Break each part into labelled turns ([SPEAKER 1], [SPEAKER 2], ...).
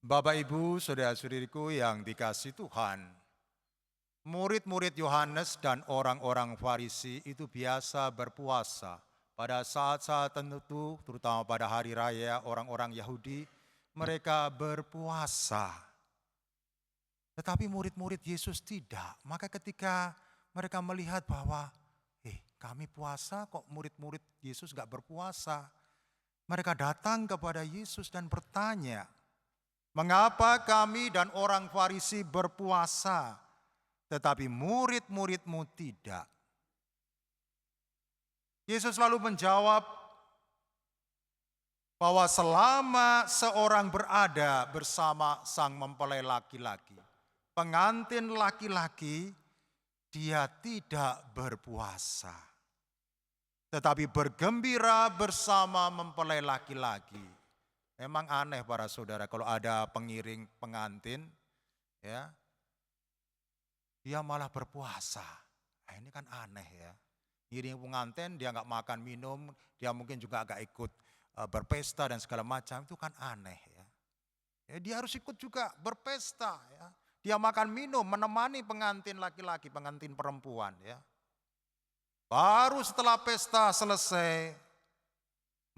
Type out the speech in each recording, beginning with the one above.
[SPEAKER 1] Bapak, Ibu, saudara-saudariku yang dikasihi Tuhan, murid-murid Yohanes dan orang-orang Farisi itu biasa berpuasa pada saat-saat tertentu, terutama pada hari raya orang-orang Yahudi, mereka berpuasa. Tetapi murid-murid Yesus tidak. Maka ketika mereka melihat bahwa, kami puasa kok murid-murid Yesus gak berpuasa. Mereka datang kepada Yesus dan bertanya, mengapa kami dan orang Farisi berpuasa, tetapi murid-muridmu tidak? Yesus lalu menjawab bahwa selama seorang berada bersama sang mempelai laki-laki, pengantin laki-laki, dia tidak berpuasa, tetapi bergembira bersama mempelai laki-laki. Memang aneh para saudara kalau ada pengiring pengantin, ya, dia malah berpuasa. Nah, ini kan aneh ya. Ngiring pengantin dia nggak makan minum, dia mungkin juga nggak ikut berpesta dan segala macam, itu kan aneh ya. Ya, dia harus ikut juga berpesta ya. Dia makan minum menemani pengantin laki-laki, pengantin perempuan ya. Baru setelah pesta selesai,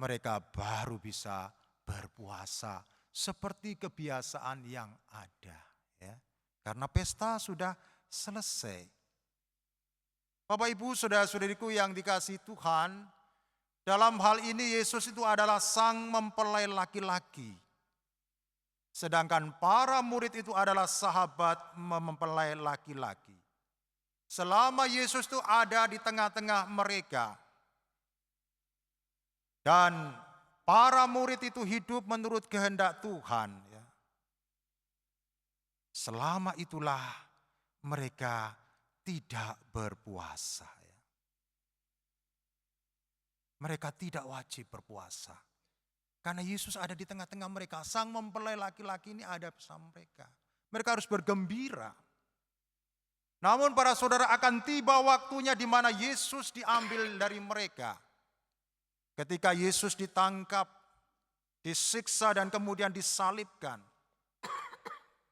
[SPEAKER 1] mereka baru bisa berpuasa seperti kebiasaan yang ada ya. Karena pesta sudah selesai. Bapak, Ibu, saudara-saudariku yang dikasihi Tuhan, dalam hal ini Yesus itu adalah sang mempelai laki-laki. Sedangkan para murid itu adalah sahabat mempelai laki-laki. Selama Yesus itu ada di tengah-tengah mereka, dan para murid itu hidup menurut kehendak Tuhan. Ya. Selama itulah mereka tidak berpuasa. Ya. Mereka tidak wajib berpuasa. Karena Yesus ada di tengah-tengah mereka. Sang mempelai laki-laki ini ada bersama mereka. Mereka harus bergembira. Namun para saudara, akan tiba waktunya di mana Yesus diambil dari mereka. Ketika Yesus ditangkap, disiksa dan kemudian disalibkan.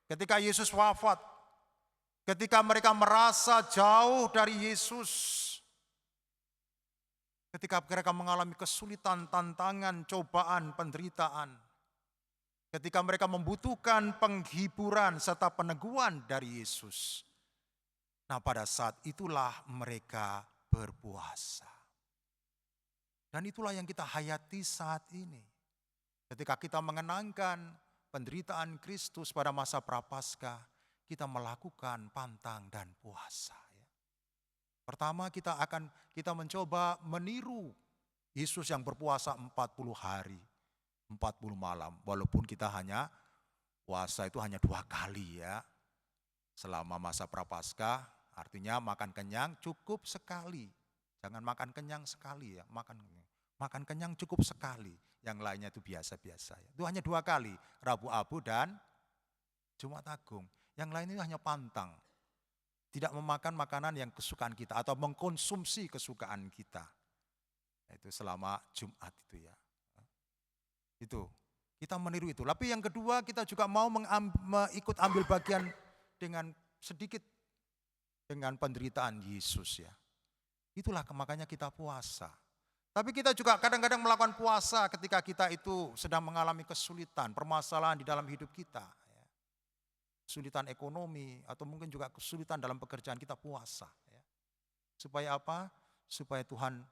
[SPEAKER 1] Ketika Yesus wafat, ketika mereka merasa jauh dari Yesus, ketika mereka mengalami kesulitan, tantangan, cobaan, penderitaan, ketika mereka membutuhkan penghiburan serta peneguhan dari Yesus, nah pada saat itulah mereka berpuasa. Dan itulah yang kita hayati saat ini. Ketika kita mengenangkan penderitaan Kristus pada masa Prapaskah, kita melakukan pantang dan puasa. Pertama kita mencoba meniru Yesus yang berpuasa 40 hari, 40 malam. Walaupun kita hanya puasa itu hanya 2 kali ya. Selama masa Prapaskah, artinya makan kenyang cukup sekali. Jangan makan kenyang sekali ya, makan kenyang cukup sekali. Yang lainnya itu biasa-biasa ya. Itu hanya 2 kali, Rabu Abu dan Jumat Agung. Yang lain itu hanya pantang. Tidak memakan makanan yang kesukaan kita atau mengkonsumsi kesukaan kita. Itu selama Jumat itu ya. Itu, kita meniru itu. Tapi yang kedua, kita juga mau ikut ambil bagian dengan sedikit dengan penderitaan Yesus ya. Itulah makanya kita puasa. Tapi kita juga kadang-kadang melakukan puasa ketika kita itu sedang mengalami kesulitan, permasalahan di dalam hidup kita. Kesulitan ekonomi atau mungkin juga kesulitan dalam pekerjaan, kita puasa. Ya. Supaya apa? Supaya Tuhan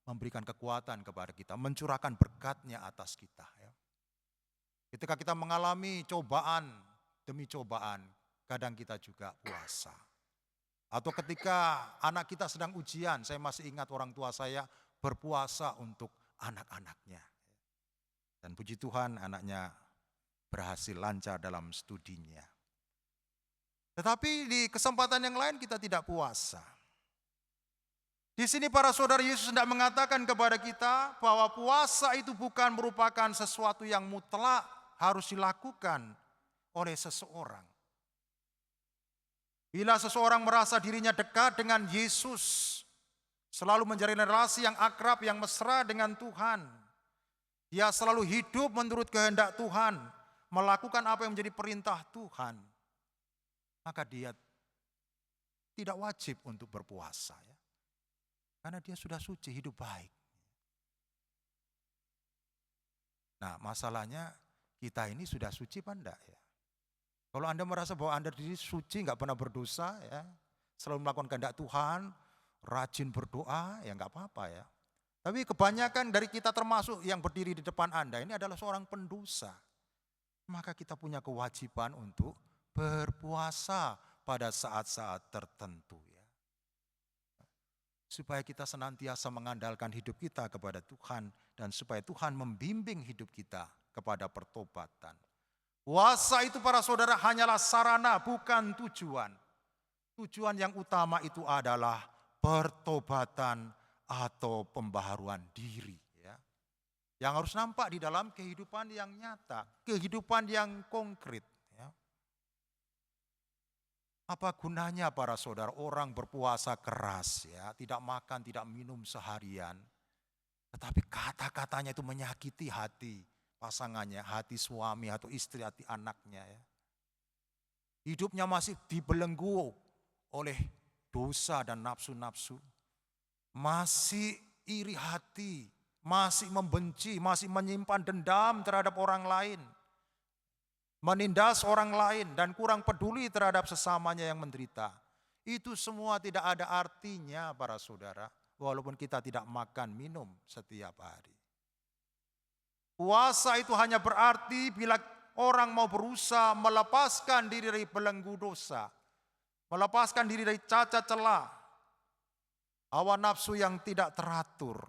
[SPEAKER 1] memberikan kekuatan kepada kita, mencurahkan berkat-Nya atas kita. Ya. Ketika kita mengalami cobaan demi cobaan, kadang kita juga puasa. Atau ketika anak kita sedang ujian, saya masih ingat orang tua saya berpuasa untuk anak-anaknya. Dan puji Tuhan anaknya berhasil lancar dalam studinya. Tetapi di kesempatan yang lain kita tidak puasa. Di sini para saudara, Yesus hendak mengatakan kepada kita bahwa puasa itu bukan merupakan sesuatu yang mutlak harus dilakukan oleh seseorang. Bila seseorang merasa dirinya dekat dengan Yesus, selalu menjalin relasi yang akrab, yang mesra dengan Tuhan, dia selalu hidup menurut kehendak Tuhan, melakukan apa yang menjadi perintah Tuhan, maka dia tidak wajib untuk berpuasa ya. Karena dia sudah suci, hidup baik. Nah, masalahnya kita ini sudah suci apa enggak ya? Kalau Anda merasa bahwa Anda diri suci, nggak pernah berdosa ya, selalu melakukan kehendak Tuhan, rajin berdoa, ya nggak apa-apa ya. Tapi kebanyakan dari kita termasuk yang berdiri di depan Anda ini adalah seorang pendosa. Maka kita punya kewajiban untuk berpuasa pada saat-saat tertentu ya. Supaya kita senantiasa mengandalkan hidup kita kepada Tuhan dan supaya Tuhan membimbing hidup kita kepada pertobatan. Puasa itu para saudara hanyalah sarana, bukan tujuan. Tujuan yang utama itu adalah pertobatan atau pembaharuan diri. Ya. Yang harus nampak di dalam kehidupan yang nyata, kehidupan yang konkret. Ya. Apa gunanya para saudara orang berpuasa keras, ya, tidak makan, tidak minum seharian. Tetapi kata-katanya itu menyakiti hati pasangannya, hati suami atau istri, hati anaknya ya. Hidupnya masih dibelenggu oleh dosa dan nafsu-nafsu. Masih iri hati, masih membenci, masih menyimpan dendam terhadap orang lain. Menindas orang lain dan kurang peduli terhadap sesamanya yang menderita. Itu semua tidak ada artinya para saudara, walaupun kita tidak makan minum setiap hari. Puasa itu hanya berarti bila orang mau berusaha melepaskan diri dari belenggu dosa, melepaskan diri dari cacat celah, hawa nafsu yang tidak teratur,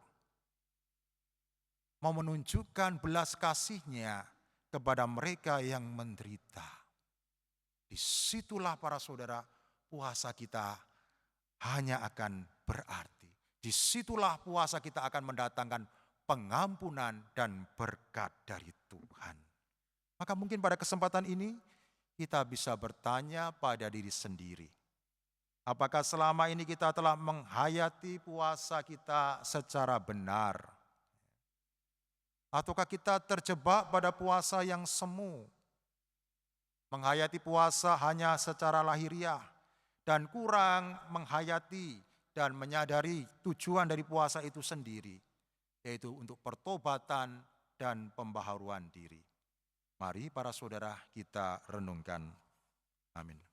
[SPEAKER 1] mau menunjukkan belas kasihnya kepada mereka yang menderita. Disitulah para saudara puasa kita hanya akan berarti. Disitulah puasa kita akan mendatangkan pengampunan dan berkat dari Tuhan. Maka mungkin pada kesempatan ini kita bisa bertanya pada diri sendiri. Apakah selama ini kita telah menghayati puasa kita secara benar? Ataukah kita terjebak pada puasa yang semu? Menghayati puasa hanya secara lahiriah dan kurang menghayati dan menyadari tujuan dari puasa itu sendiri, yaitu untuk pertobatan dan pembaharuan diri. Mari para saudara kita renungkan. Amin.